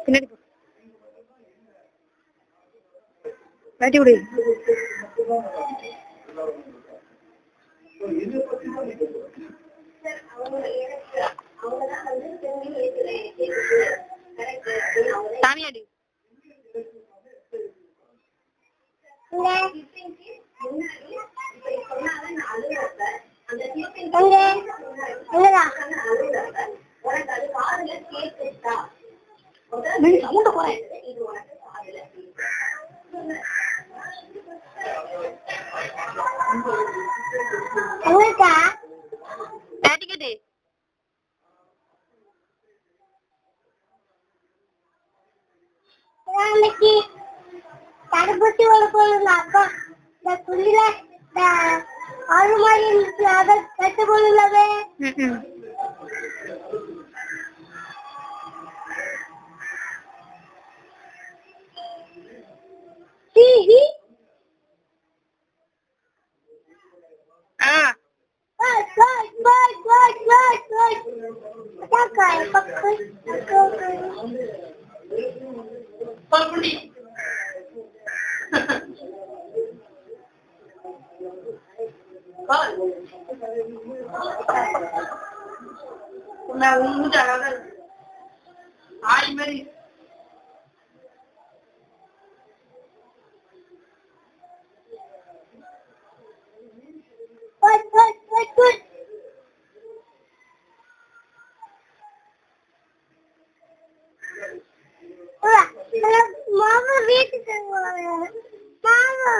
பின்னாடி மாட்டி விடு. சாமியாடி தடுப்பூசி அக்கா இந்த துள்ளில ஆறு மாதிரி இருந்துச்சு அதை கட்டு போடலவே. மாமா வீட்டுக்கு மாமா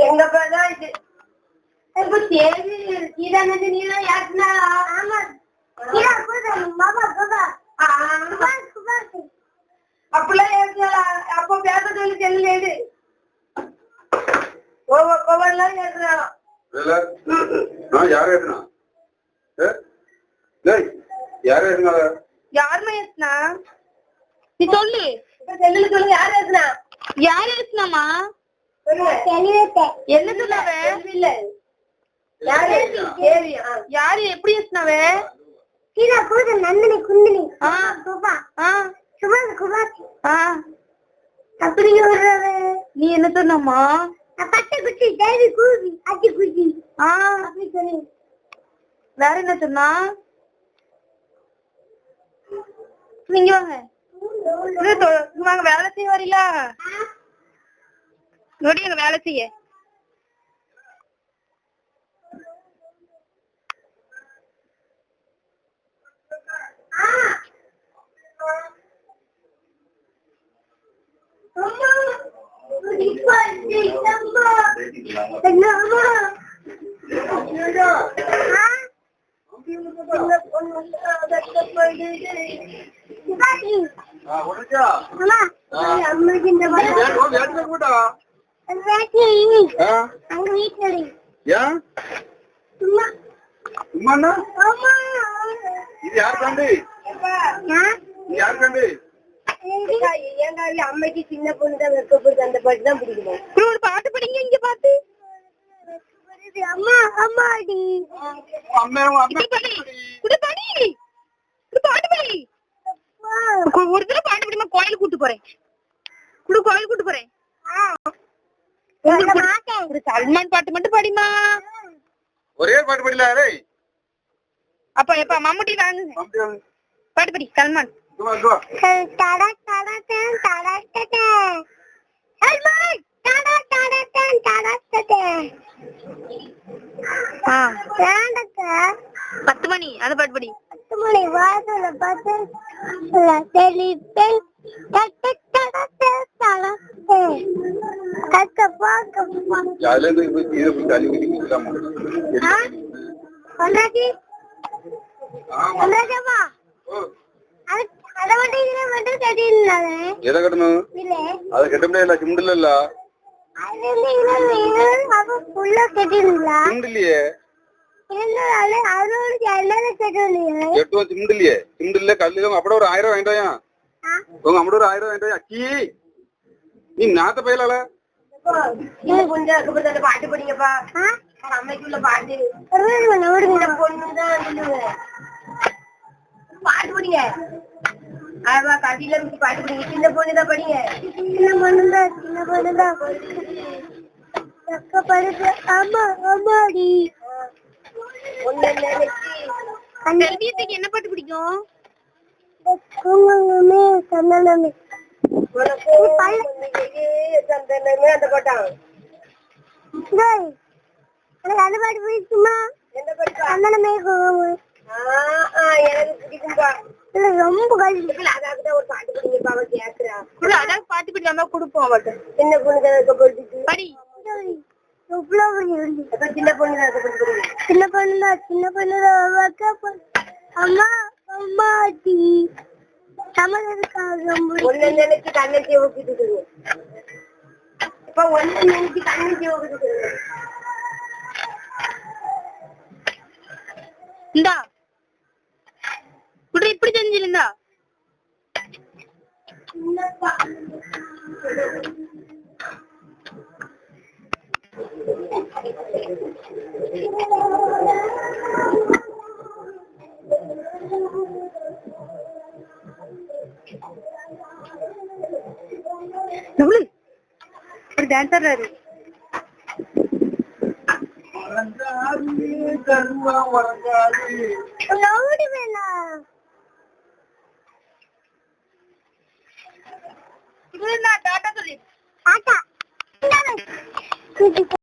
எங்க பதான் இது இப்ப தேவி கீழே நீலாம் யாருன்னா ஆமா கீழே மாமா பாபா அப்படிலாம் அப்போ பேச சொல்லி செல்லு ஒவ்வொருலாம் ஏற்றுறான். யாருமே ஏத்துனா நீ சொல்லு செல்லுல சொல்லு. யாரு ஏத்துனா யாரு ஏத்துனாமா என்ன சொன்னாவ? யாரு எப்படி ஏத்துனாவே? நந்தினி குந்தினி அப்படி நீ என்ன சொன்னமா? பட்டை குச்சி தேவி கூவி அச்சி குச்சி அப்படி சொல்லி வேற என்ன சொன்னா? நீங்க வாங்க வேலை செய்ய வரீங்களா? நோடி எங்க வேலை செய்ய அம்மைக்கு சின்ன பொண்ணுதான் வெக்கப்படுது. அந்த பாட்டு தான் பிடிக்கும். ஒரு பாட்டு படிங்க இங்க பாத்து. அம்மா அம்மாடி ஒரு தடவை பாட்டு படிமா. கோயில் கூட்டு போறேன். கோயில் கூட்டு போறேன். ஒரு சல்மான் பாட்டு மட்டும் படிமா. ஒரே பாட்டு படில. அப்ப எப்ப மம்முட்டி வாங்க பாட்டு படி. சல்மான் பத்து மணி அந்த பாட்டு படி. 10 மணி வாசல பார்த்து எட்டுவா சிம்பிள்லையே சிம்பிள்ல கல்லுல உங்க அப்பட ஒரு 1000 வாங்கிட்டாயா உங்க அம்மட ஒரு 1000 வாங்கிட்டாயா அக்கி நீ நாத்த பயிலால கொஞ்சம் பாட்டு படிங்கப்பா அம்மைக்குள்ள பாட்டு பொண்ணுதான் பாட்டு படிங்க கதையில பாட்டு படிங்க சின்ன பொண்ணுதான் படிங்க சின்ன பொண்ணுதான் படுத்து ஆமா ஆமாடி செல்வியத்துக்கு என்ன பாட்டு பிடிக்கும்? சந்தனமே சந்தனமே அந்த பாட்டான் அந்த பாட்டு பிடிக்குமா? எந்த பாட்டு? சந்தனமே எனக்கு பிடிக்கும்பா. ரொம்ப அதாவது ஒரு பாட்டு பிடிங்கப்பா அவ கேக்குறா. அதாவது பாட்டு பிடிக்காம கொடுப்போம் அவட்ட. சின்ன பொண்ணு போட்டு படி சின்ன பொண்ணுதான் அம்மா அம்மாடி ஒன்னு நினைச்சு கண்ணச்சி ஊக்கிட்டு இப்ப ஒன்னு நினைச்சு கண்ணச்சி ஊக்கிட்டு இந்தா குடி இப்படி செஞ்சிருந்தா டான்சர் டாட்டா சொல்லி